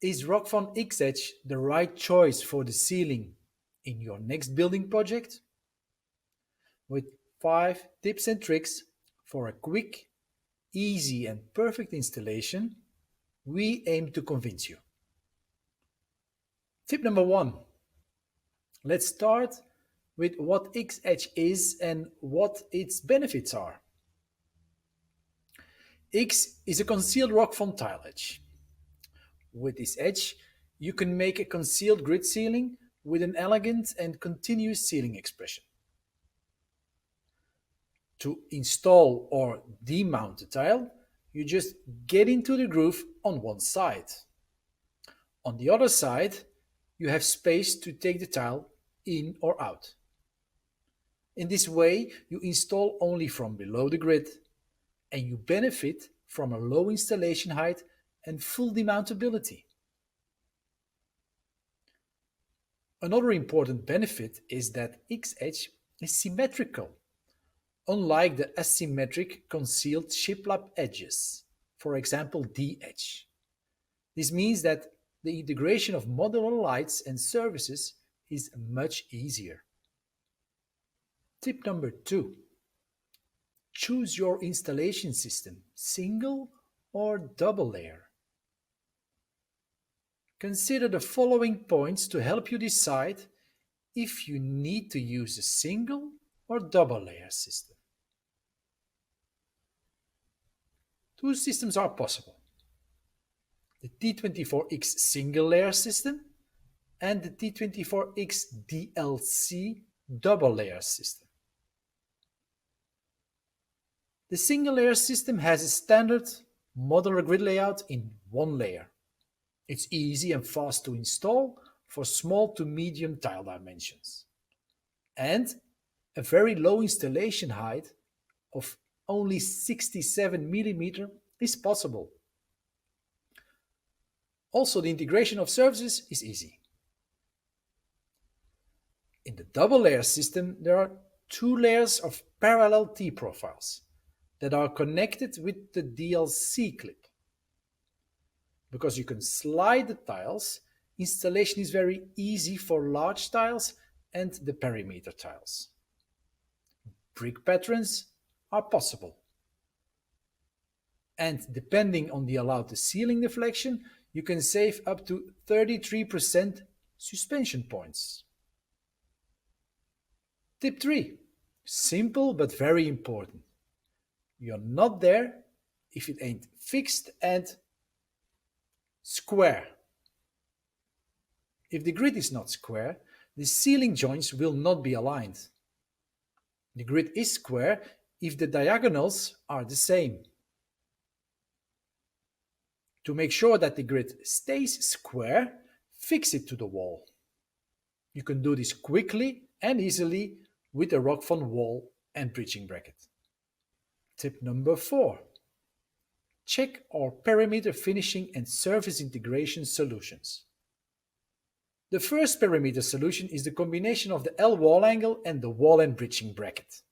Is Rockfon X-Edge the right choice for the ceiling in your next building project? With 5 tips and tricks for a quick, easy and perfect installation, we aim to convince you. Tip number 1. Let's start with what X-Edge is and what its benefits are. X is a concealed Rockfon tile edge. With this edge, you can make a concealed grid ceiling with an elegant and continuous ceiling expression. To install or demount the tile, you just get into the groove on one side. On the other side, you have space to take the tile in or out. In this way, you install only from below the grid, and you benefit from a low installation height and full demountability. Another important benefit is that X-Edge is symmetrical, unlike the asymmetric concealed shiplap edges, for example D-Edge. This means that the integration of modular lights and services is much easier. Tip number 2. Choose your installation system, single or double layer. Consider the following points to help you decide if you need to use a single or double layer system. 2 systems are possible: the T24X single layer system and the T24X DLC double layer system. The single layer system has a standard modular grid layout in one layer. It's easy and fast to install for small to medium tile dimensions, and a very low installation height of only 67 mm is possible. Also, the integration of services is easy. In the double layer system, there are 2 layers of parallel T-profiles that are connected with the DLC clip. Because you can slide the tiles, installation is very easy for large tiles and the perimeter tiles. Brick patterns are possible. And depending on the allowed ceiling deflection, you can save up to 33% suspension points. Tip 3. Simple but very important. You're not there if it ain't fixed and square. If the grid is not square, the ceiling joints will not be aligned. The grid is square if the diagonals are the same. To make sure that the grid stays square, fix it to the wall. You can do this quickly and easily with a Rockfon wall and bridging bracket. Tip number 4. Check our perimeter finishing and surface integration solutions. The first perimeter solution is the combination of the L wall angle and the wall and bridging bracket.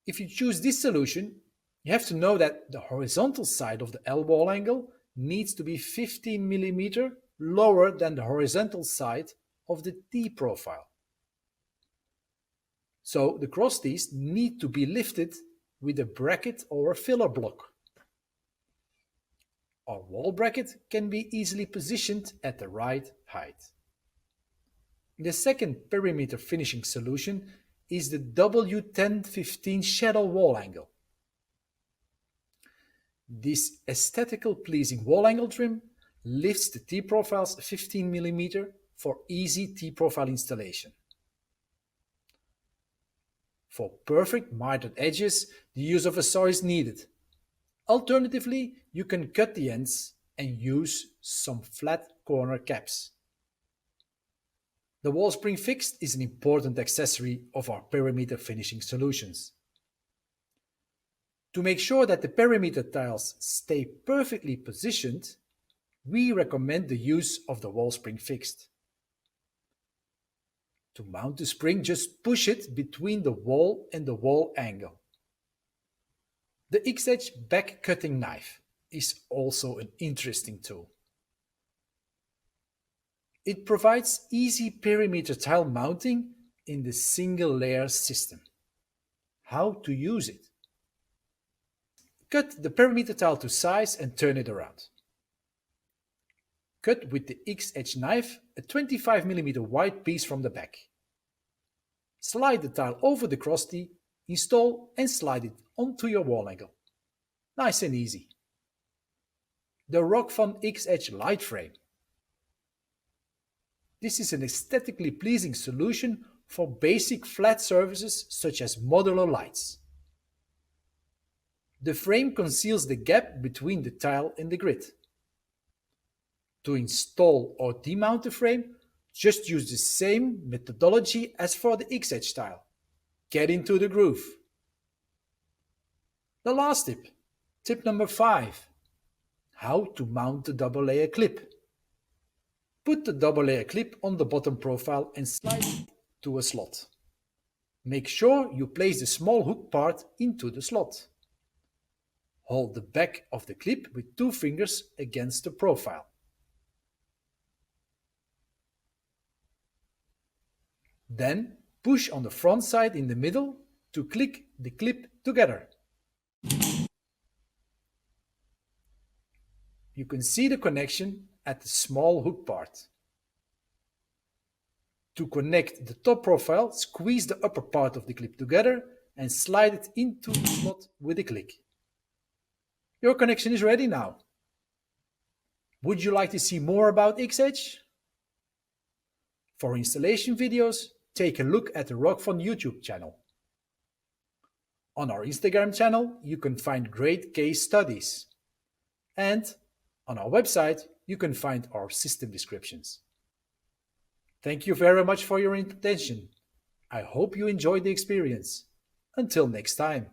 If you choose this solution, you have to know that the horizontal side of the L wall angle needs to be 15 mm lower than the horizontal side of the T profile. So the cross T's need to be lifted with a bracket or a filler block. Our wall bracket can be easily positioned at the right height. The second perimeter finishing solution is the W1015 shadow wall angle. This aesthetical pleasing wall angle trim lifts the T-profiles 15 mm for easy T-profile installation. For perfect mitered edges, the use of a saw is needed. Alternatively, you can cut the ends and use some flat corner caps. The wall spring fixed is an important accessory of our perimeter finishing solutions. To make sure that the perimeter tiles stay perfectly positioned, we recommend the use of the wall spring fixed. To mount the spring, just push it between the wall and the wall angle. The X-Edge back cutting knife is also an interesting tool. It provides easy perimeter tile mounting in the single layer system. How to use it? Cut the perimeter tile to size and turn it around. Cut with the X-edge knife a 25mm wide piece from the back. Slide the tile over the cross-tee, install and slide it onto your wall angle. Nice and easy. The Rockfon X-edge light frame. This is an aesthetically pleasing solution for basic flat surfaces such as modular lights. The frame conceals the gap between the tile and the grid. To install or demount the frame, just use the same methodology as for the X-edge tile. Get into the groove. The last tip, tip number 5. How to mount the double layer clip. Put the double layer clip on the bottom profile and slide it to a slot. Make sure you place the small hook part into the slot. Hold the back of the clip with 2 fingers against the profile. Then push on the front side in the middle to click the clip together. You can see the connection at the small hook part. To connect the top profile, squeeze the upper part of the clip together and slide it into the slot with a click. Your connection is ready now. Would you like to see more about X-edge? For installation videos, take a look at the Rockfon YouTube channel. On our Instagram channel, you can find great case studies. And on our website, you can find our system descriptions. Thank you very much for your attention. I hope you enjoyed the experience. Until next time.